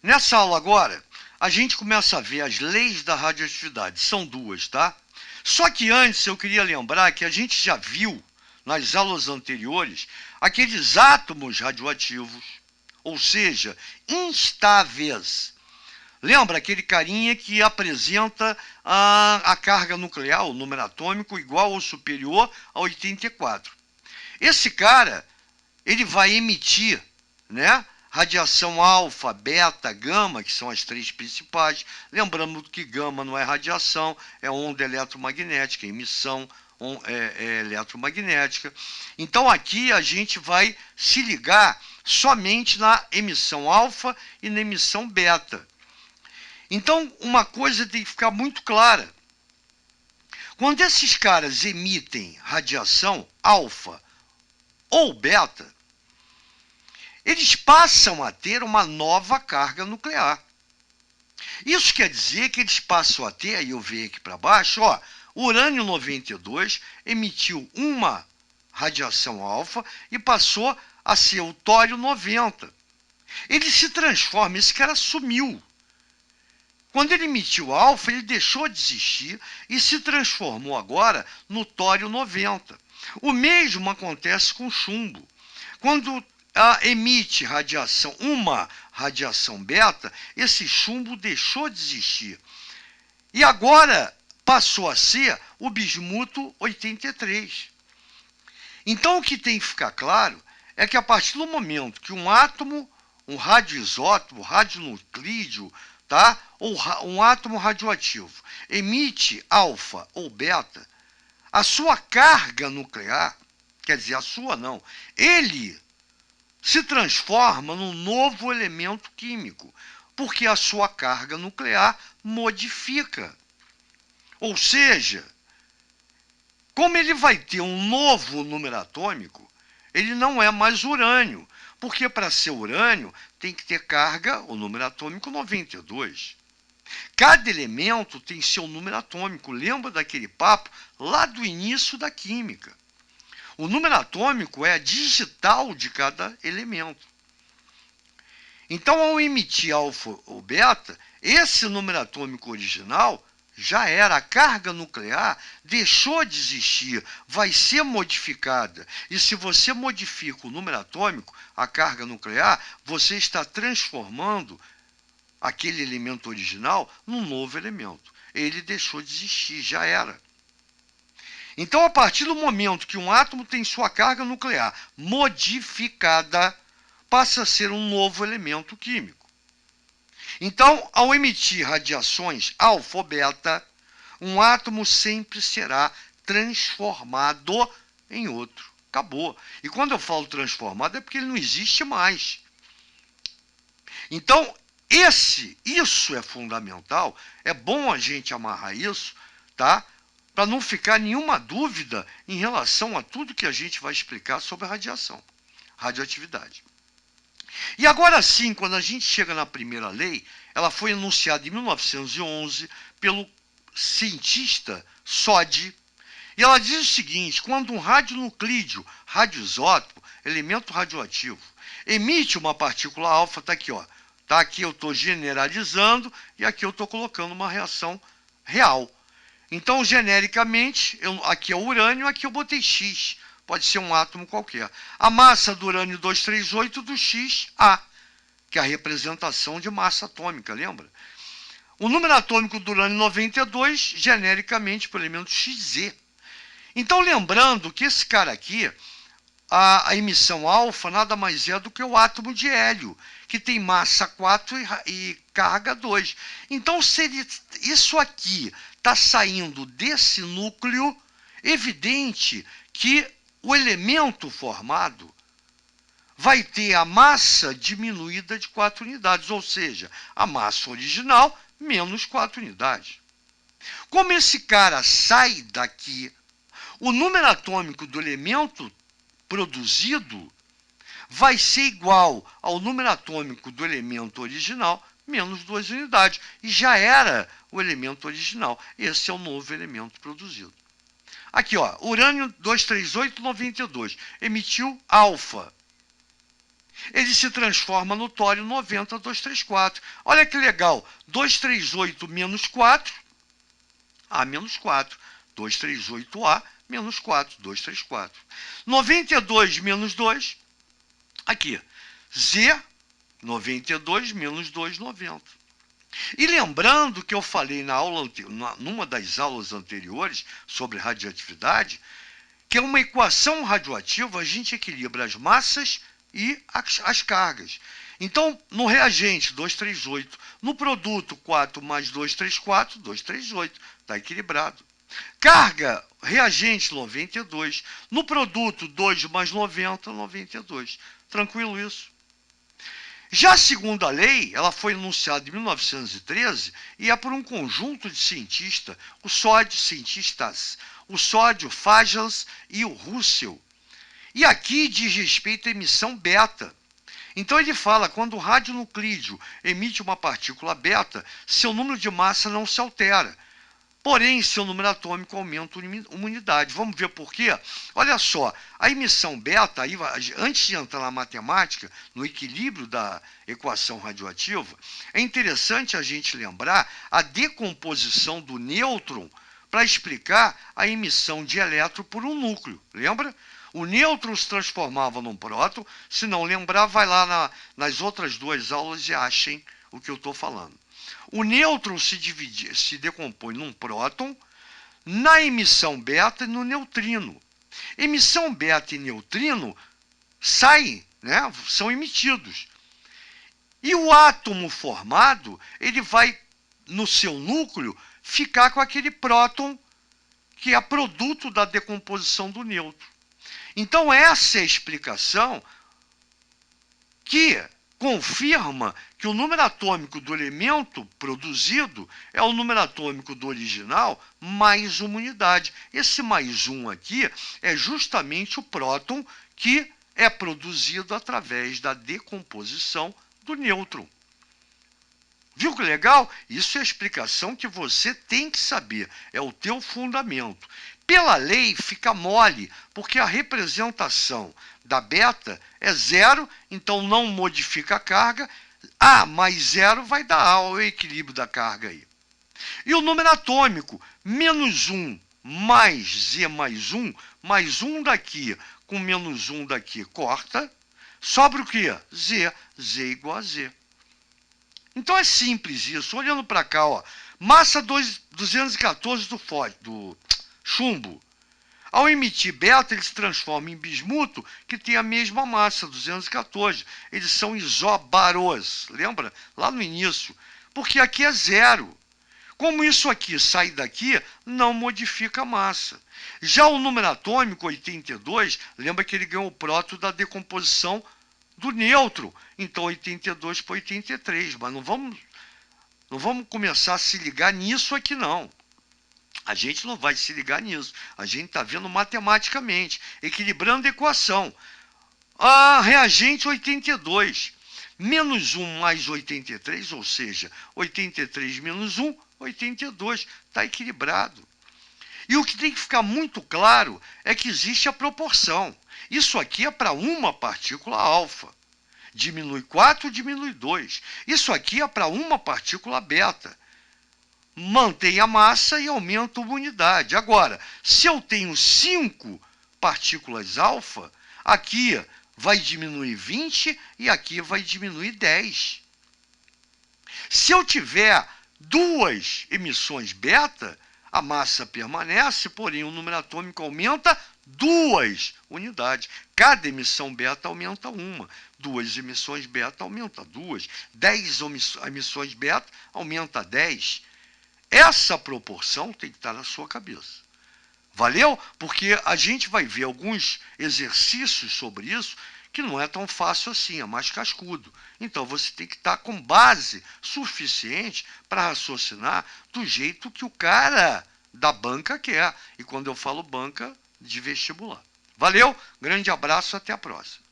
Nessa aula agora, a gente começa a ver as leis da radioatividade. São duas, tá? Só que antes eu queria lembrar que a gente já viu, nas aulas anteriores, aqueles átomos radioativos, ou seja, instáveis. Lembra aquele carinha que apresenta a carga nuclear, o número atômico, igual ou superior a 84. Esse cara, ele vai emitir, né, radiação alfa, beta, gama, que são as três principais. Lembrando que gama não é radiação, é onda eletromagnética, emissão eletromagnética. Então aqui a gente vai se ligar somente na emissão alfa e na emissão beta. Então uma coisa tem que ficar muito clara. Quando esses caras emitem radiação alfa ou beta, eles passam a ter uma nova carga nuclear. Isso quer dizer que eles passam a ter, aí eu venho aqui para baixo, ó, o urânio 92 emitiu uma radiação alfa e passou a ser o tório 90. Ele se transforma, esse cara sumiu. Quando ele emitiu alfa, ele deixou de existir e se transformou agora no tório 90. O mesmo acontece com chumbo. Quando emite radiação, uma radiação beta, esse chumbo deixou de existir. E agora passou a ser o bismuto 83. Então o que tem que ficar claro é que a partir do momento que um átomo, um radioisótopo, radionuclídeo, tá? Ou um átomo radioativo emite alfa ou beta, a sua carga nuclear, quer dizer, a sua não, ele se transforma num novo elemento químico, porque a sua carga nuclear modifica. Ou seja, como ele vai ter um novo número atômico, ele não é mais urânio, porque para ser urânio tem que ter carga, o número atômico 92. Cada elemento tem seu número atômico. Lembra daquele papo lá do início da química? O número atômico é a digital de cada elemento. Então, ao emitir alfa ou beta, esse número atômico original já era. A carga nuclear deixou de existir, vai ser modificada. E se você modifica o número atômico, a carga nuclear, você está transformando aquele elemento original num novo elemento. Ele deixou de existir, já era. Então, a partir do momento que um átomo tem sua carga nuclear modificada, passa a ser um novo elemento químico. Então, ao emitir radiações alfa ou beta, um átomo sempre será transformado em outro. Acabou. E quando eu falo transformado é porque ele não existe mais. Então, isso é fundamental. É bom a gente amarrar isso, tá? Para não ficar nenhuma dúvida em relação a tudo que a gente vai explicar sobre a radiação, radioatividade. E agora sim, quando a gente chega na primeira lei, ela foi enunciada em 1911 pelo cientista Soddy, e ela diz o seguinte: quando um radionuclídeo, radioisótopo, elemento radioativo, emite uma partícula alfa, está aqui, ó, tá, aqui eu estou generalizando e aqui eu estou colocando uma reação real. Então, genericamente, aqui é o urânio, aqui eu botei X. Pode ser um átomo qualquer. A massa do urânio 238 do X, A, que é a representação de massa atômica, lembra? O número atômico do urânio 92, genericamente, para o elemento XZ. Então, lembrando que esse cara aqui, a emissão alfa nada mais é do que o átomo de hélio, que tem massa 4 e carga 2. Então, se isso aqui está saindo desse núcleo, evidente que o elemento formado vai ter a massa diminuída de 4 unidades, ou seja, a massa original menos 4 unidades. Como esse cara sai daqui, o número atômico do elemento produzido vai ser igual ao número atômico do elemento original menos 2 unidades. E já era o elemento original. Esse é o novo elemento produzido. Aqui, ó, urânio 23892 emitiu alfa. ele se transforma no tório 90,234. Olha que legal, 238 menos 4, A menos 4. 238A menos 4, 234. 92 menos 2, aqui, Z, 92 menos 2, 90. E lembrando que eu falei numa das aulas anteriores sobre radioatividade, que é uma equação radioativa, a gente equilibra as massas e as cargas. Então, no reagente, 238. No produto, 4 mais 234, 238. Está equilibrado. Carga, reagente, 92. No produto, 2 mais 90, 92. Tranquilo isso? Já a segunda lei, ela foi enunciada em 1913 e é por um conjunto de cientistas, o Sódio, Fajans e o Russell. E aqui diz respeito à emissão beta. Então ele fala, quando o radionuclídeo emite uma partícula beta, seu número de massa não se altera. Porém, seu número atômico aumenta uma unidade. Vamos ver por quê? Olha só, a emissão beta, aí, antes de entrar na matemática, no equilíbrio da equação radioativa, é interessante a gente lembrar a decomposição do nêutron para explicar a emissão de elétron por um núcleo. Lembra? O nêutron se transformava num próton. Se não lembrar, vai lá nas outras duas aulas e achem o que eu estou falando. O nêutron se decompõe num próton, na emissão beta e no neutrino. Emissão beta e neutrino saem, né, são emitidos. E o átomo formado, ele vai, no seu núcleo, ficar com aquele próton que é produto da decomposição do nêutron. Então, essa é a explicação que confirma que o número atômico do elemento produzido é o número atômico do original mais uma unidade. Esse mais um aqui é justamente o próton que é produzido através da decomposição do nêutron. Viu que legal? Isso é a explicação que você tem que saber, é o teu fundamento. Pela lei fica mole, porque a representação da beta é zero, então não modifica a carga. A mais zero vai dar A, o equilíbrio da carga aí. E o número atômico, menos 1 mais Z mais 1 daqui com menos 1 daqui, corta. Sobra o quê? Z. Z igual a Z. Então é simples isso. Olhando para cá, ó, massa 214 do chumbo. Ao emitir beta, ele se transforma em bismuto, que tem a mesma massa, 214. Eles são isóbaros, lembra? Lá no início. Porque aqui é zero. Como isso aqui sai daqui, não modifica a massa. Já o número atômico, 82, lembra que ele ganhou o próton da decomposição do nêutron. Então, 82 para 83. Mas não vamos começar a se ligar nisso aqui, não. A gente não vai se ligar nisso. A gente está vendo matematicamente, equilibrando a equação. A reagente 82. Menos 1 mais 83, ou seja, 83 menos 1, 82. Está equilibrado. E o que tem que ficar muito claro é que existe a proporção. Isso aqui é para uma partícula alfa. Diminui 4, diminui 2. Isso aqui é para uma partícula beta. Mantém a massa e aumenta uma unidade. Agora, se eu tenho 5 partículas alfa, aqui vai diminuir 20 e aqui vai diminuir 10. Se eu tiver 2 emissões beta, a massa permanece, porém o número atômico aumenta 2 unidades. Cada emissão beta aumenta 1. 2 emissões beta aumenta 2. 10 emissões beta aumenta 10. Essa proporção tem que estar na sua cabeça. Valeu? Porque a gente vai ver alguns exercícios sobre isso que não é tão fácil assim, é mais cascudo. Então você tem que estar com base suficiente para raciocinar do jeito que o cara da banca quer. E quando eu falo banca, de vestibular. Valeu? Grande abraço, até a próxima.